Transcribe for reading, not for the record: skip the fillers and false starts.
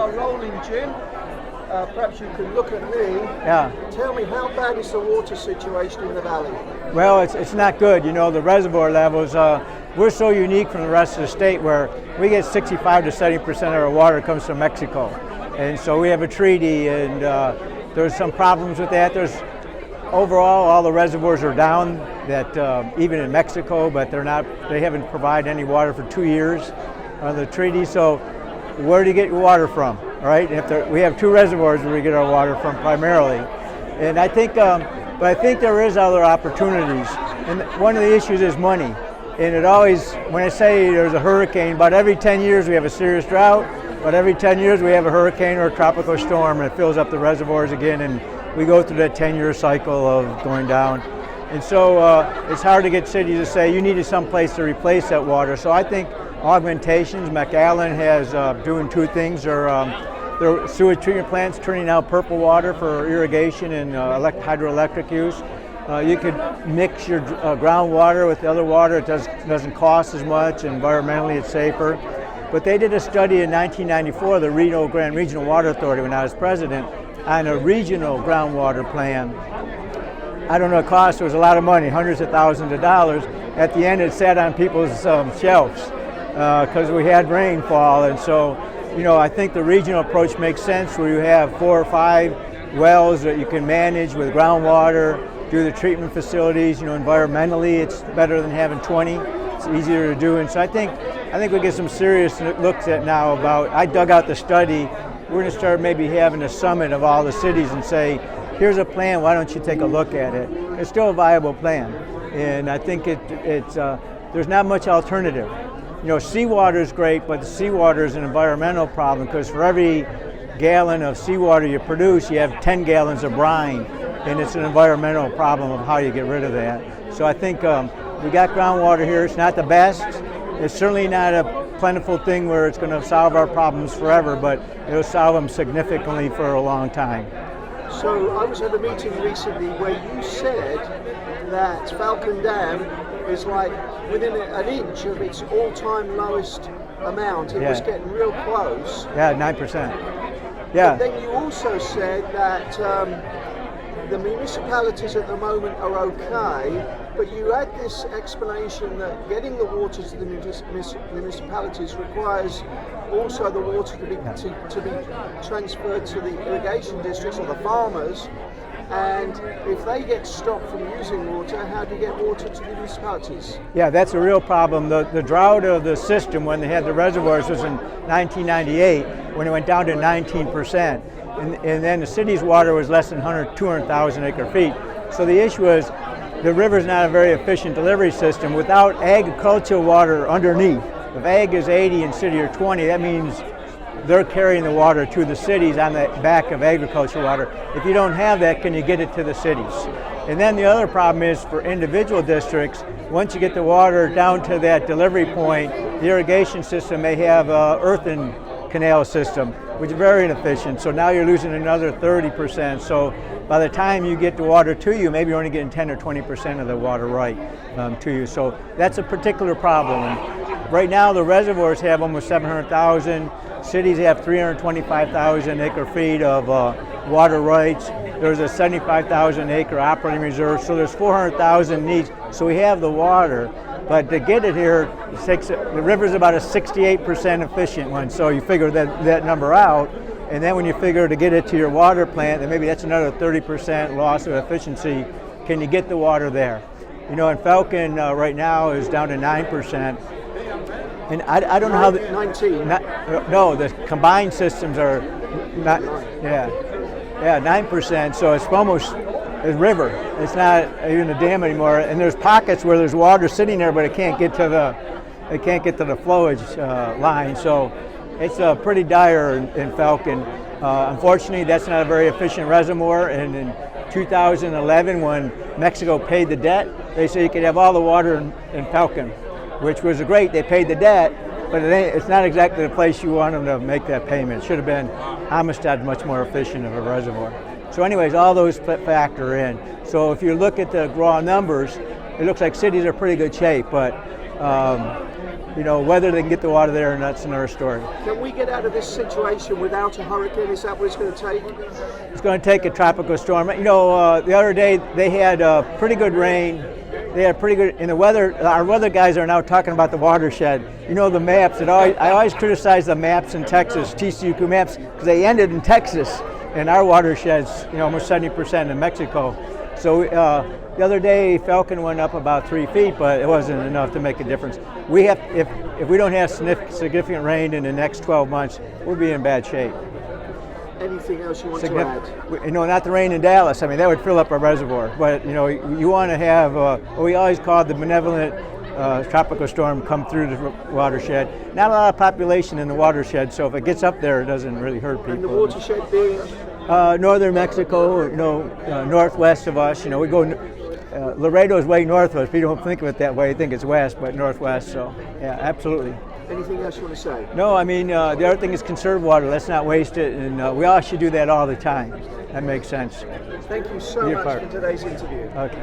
are rolling, Jim. Perhaps you can look at me. Yeah. Tell me, how bad is the water situation in the valley? Well, it's not good. You know, the reservoir levels, we're so unique from the rest of the state where we get 65 to 70% of our water comes from Mexico. And so we have a treaty, and there's some problems with that. There's overall, all the reservoirs are down, that even in Mexico, but they haven't provided any water for 2 years on the treaty. So where do you get your water from, right? We have 2 reservoirs where we get our water from primarily. And I think, but I think there is other opportunities. And one of the issues is money. And it always, when I say there's a hurricane, about every 10 years we have a serious drought, but every 10 years we have a hurricane or a tropical storm, and it fills up the reservoirs again, and we go through that 10-year cycle of going down. And so it's hard to get cities to say you needed some place to replace that water. So I think augmentations, McAllen has doing 2 things. Their sewage treatment plants turning out purple water for irrigation and hydroelectric use. You could mix your groundwater with the other water. It doesn't cost as much, and environmentally it's safer. But they did a study in 1994, the Grande Regional Water Authority, when I was president, on a regional groundwater plan. I don't know what it cost. It was a lot of money, hundreds of thousands of dollars. At the end, it sat on people's shelves because we had rainfall. And so, you know, I think the regional approach makes sense, where you have 4 or 5 wells that you can manage with groundwater, do the treatment facilities. You know, environmentally, it's better than having 20. It's easier to do. And so I think we get some serious looks at now about, I dug out the study. We're going to start maybe having a summit of all the cities and say, here's a plan, why don't you take a look at it? It's still a viable plan. And I think there's not much alternative. You know, seawater is great, but the seawater is an environmental problem, because for every gallon of seawater you produce, you have 10 gallons of brine, and it's an environmental problem of how you get rid of that. So I think we got groundwater here. It's not the best. It's certainly not a plentiful thing where it's going to solve our problems forever, but it'll solve them significantly for a long time. So I was at a meeting recently where you said that Falcon Dam is like within an inch of its all-time lowest amount. It was getting real close. Yeah, 9%. Yeah. But then you also said that the municipalities at the moment are okay, but you had this explanation that getting the water to the municipalities requires also the water to be transferred to the irrigation districts or the farmers. And if they get stopped from using water, how do you get water to the municipalities? Yeah, that's a real problem. The drought of the system when they had the reservoirs was in 1998, when it went down to 19%. And then the city's water was less than 200,000 acre feet. So the issue is the river's not a very efficient delivery system without agricultural water underneath. If ag is 80 and city are 20, that means they're carrying the water to the cities on the back of agricultural water. If you don't have that, can you get it to the cities? And then the other problem is for individual districts, once you get the water down to that delivery point, the irrigation system may have an earthen canal system, which is very inefficient. So now you're losing another 30%. So by the time you get the water to you, maybe you're only getting 10 or 20% of the water right to you. So that's a particular problem. And right now the reservoirs have almost 700,000. Cities have 325,000 acre feet of water rights. There's a 75,000 acre operating reserve. So there's 400,000 needs. So we have the water. But to get it here, the river's about a 68% efficient one, so you figure that number out, and then when you figure to get it to your water plant, then maybe that's another 30% loss of efficiency. Can you get the water there? You know, and Falcon right now is down to 9%, and I don't know how... 19? No, the combined systems are not, 9%, so it's almost a river. It's not even a dam anymore, and there's pockets where there's water sitting there, but it can't get to the flowage line. So it's pretty dire in Falcon. Unfortunately, that's not a very efficient reservoir. And in 2011, when Mexico paid the debt, they said you could have all the water in Falcon, which was great. They paid the debt, but it's not exactly the place you want them to make that payment. It should have been Amistad, much more efficient of a reservoir. So anyways, all those factor in. So if you look at the raw numbers, it looks like cities are pretty good shape, but whether they can get the water there, and that's another story. Can we get out of this situation without a hurricane? Is that what it's going to take? It's going to take a tropical storm. The other day they had pretty good rain. They had pretty good, and the weather. Our weather guys are now talking about the watershed. The maps. I always criticize the maps in Texas, TCUQ maps, because they ended in Texas, and our watershed's almost 70% in Mexico. So the other day Falcon went up about 3 feet, but it wasn't enough to make a difference. We have, if we don't have significant rain in the next 12 months, we'll be in bad shape. Anything else you want to add? Not the rain in Dallas. I mean, that would fill up our reservoir. But you want to have what we always call the benevolent tropical storm come through the watershed. Not a lot of population in the watershed, so if it gets up there, it doesn't really hurt people. And the watershed being? Northern Mexico, northwest of us. We go. Laredo is way north of us. People don't think of it that way. They think it's west, but northwest. So, yeah, absolutely. Anything else you want to say? No, I mean, the other thing is conserve water. Let's not waste it, and we all should do that all the time. That makes sense. Thank you so much for today's interview. Okay.